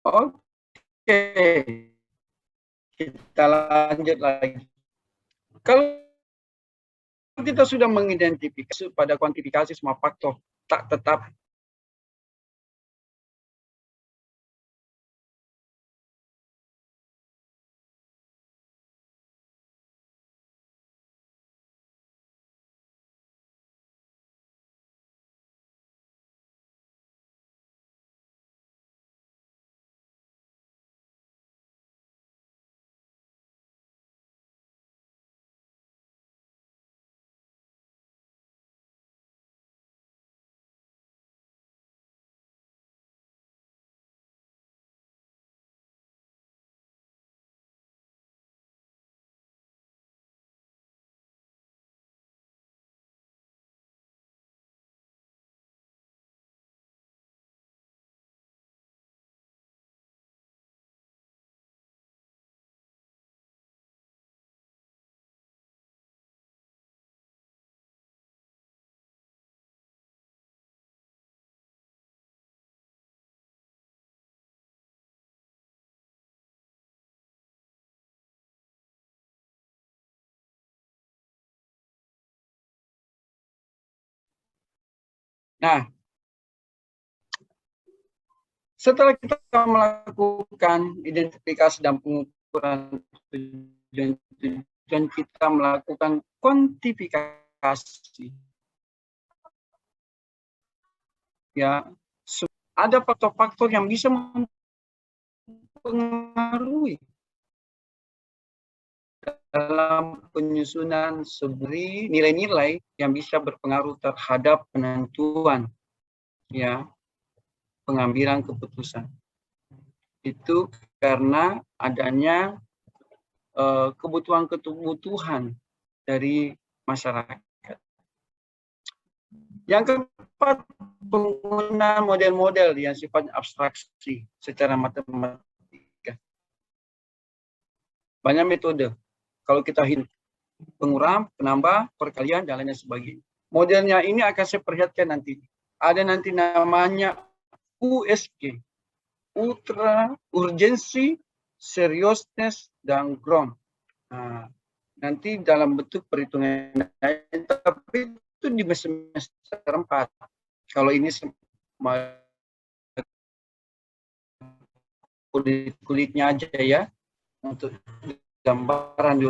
Oke, kita lanjut lagi. Kalau kita sudah mengidentifikasi pada kuantifikasi semua faktor tak tetap, nah, setelah kita melakukan identifikasi dan pengukuran tujuan, kita melakukan kuantifikasi. Ya, ada faktor-faktor yang bisa mempengaruhi dalam penyusunan sebuah nilai-nilai yang bisa berpengaruh terhadap penentuan, ya, pengambilan keputusan. Itu karena adanya kebutuhan dari masyarakat. Yang keempat, penggunaan model-model yang sifatnya abstraksi secara matematika. Banyak metode. Kalau kita hitung pengurang, penambah, perkalian, dan lain sebagainya. Modelnya ini akan saya perlihatkan nanti. Ada nanti namanya USG, Ultra Urgency, Seriousness, dan GROM. Nah, nanti dalam bentuk perhitungan, tapi itu di semester 4. Kalau ini kulit-kulitnya aja ya, untuk gambaran di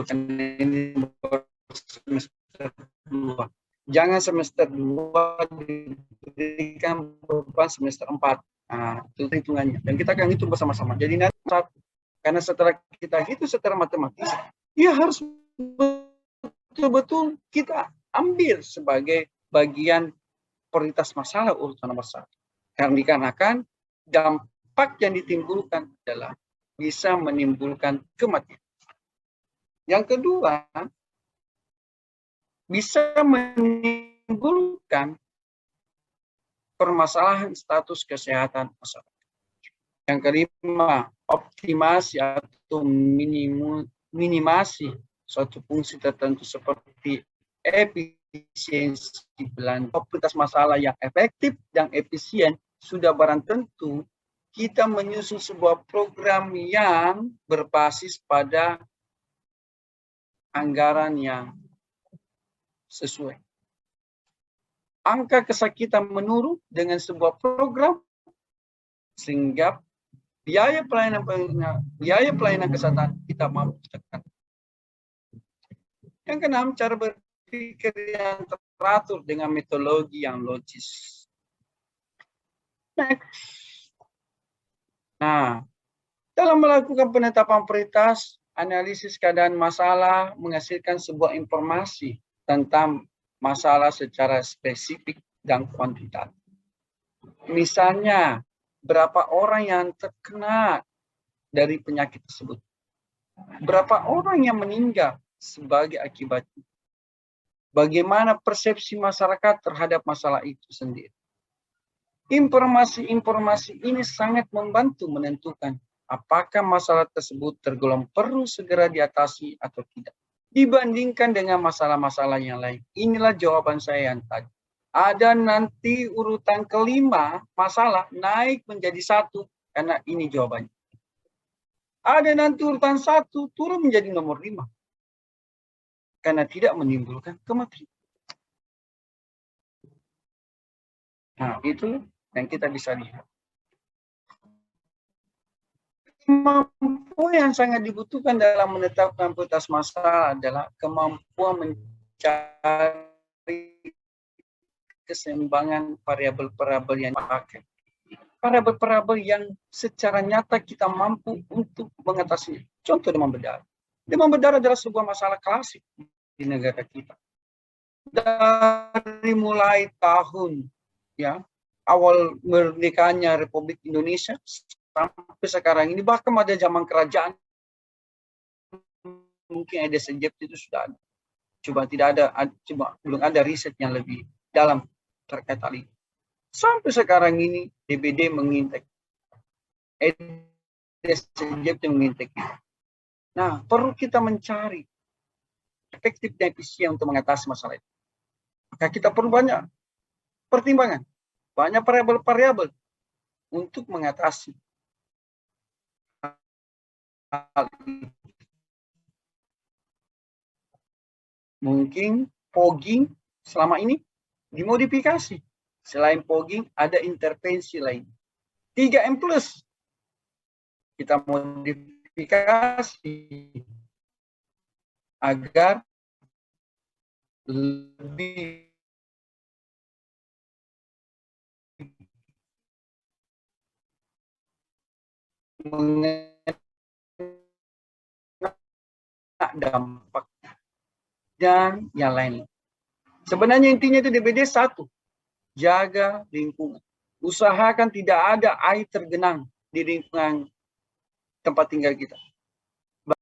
ini semester 2. Jangan semester 2 diberikan beban semester 4. Nah, itu hitungannya. Dan kita akan hitung bersama-sama. Jadi nanti, karena setelah kita hitung secara matematis, ya harus betul-betul kita ambil sebagai bagian prioritas masalah urutan nomor 1. Karena dikarenakan dampak yang ditimbulkan adalah bisa menimbulkan kematian. Yang kedua, bisa menimbulkan permasalahan status kesehatan masyarakat. Yang kelima, optimasi atau minimasi suatu fungsi tertentu seperti efisiensi belanja. Prioritas masalah yang efektif dan efisien sudah barang tentu kita menyusun sebuah program yang berbasis pada anggaran yang sesuai. Angka kesakitan menurun dengan sebuah program sehingga biaya pelayanan kesehatan kita mampu tekan. Yang keenam, cara berpikir yang teratur dengan metodologi yang logis. Next. Nah, dalam melakukan penetapan prioritas, analisis keadaan masalah menghasilkan sebuah informasi tentang masalah secara spesifik dan kuantitatif. Misalnya, berapa orang yang terkena dari penyakit tersebut? Berapa orang yang meninggal sebagai akibatnya? Bagaimana persepsi masyarakat terhadap masalah itu sendiri? Informasi-informasi ini sangat membantu menentukan apakah masalah tersebut tergolong perlu segera diatasi atau tidak. Dibandingkan dengan masalah-masalah yang lain. Inilah jawaban saya yang tadi. Ada nanti urutan kelima masalah naik menjadi 1 Karena ini jawabannya. Ada nanti urutan 1 turun menjadi nomor 5. Karena tidak menimbulkan kematian. Nah, itu yang kita bisa lihat. Kemampuan yang sangat dibutuhkan dalam menetapkan prioritas masalah adalah kemampuan mencari keseimbangan variabel-variabel yang dipakai. Variabel-variabel yang secara nyata kita mampu untuk mengatasinya. Contoh demam berdarah. Demam berdarah adalah sebuah masalah klasik di negara kita. Dari mulai tahun awal merdekanya Republik Indonesia sampai sekarang ini, bahkan pada zaman kerajaan mungkin Aedes aegypti itu sudah ada. Belum ada riset yang lebih dalam terkait hal ini. Sampai sekarang ini DBD mengintek, Aedes aegypti mengintek. Nah, perlu kita mencari efektif dan efisien untuk mengatasi masalah itu. Maka kita perlu banyak pertimbangan, banyak variabel-variabel untuk mengatasi hal ini. Mungkin fogging selama ini dimodifikasi. Selain fogging, ada intervensi lain. 3M+. Kita modifikasi agar lebih dampak dan yang lain. Sebenarnya intinya itu DBD 1, jaga lingkungan. Usahakan tidak ada air tergenang di lingkungan tempat tinggal kita.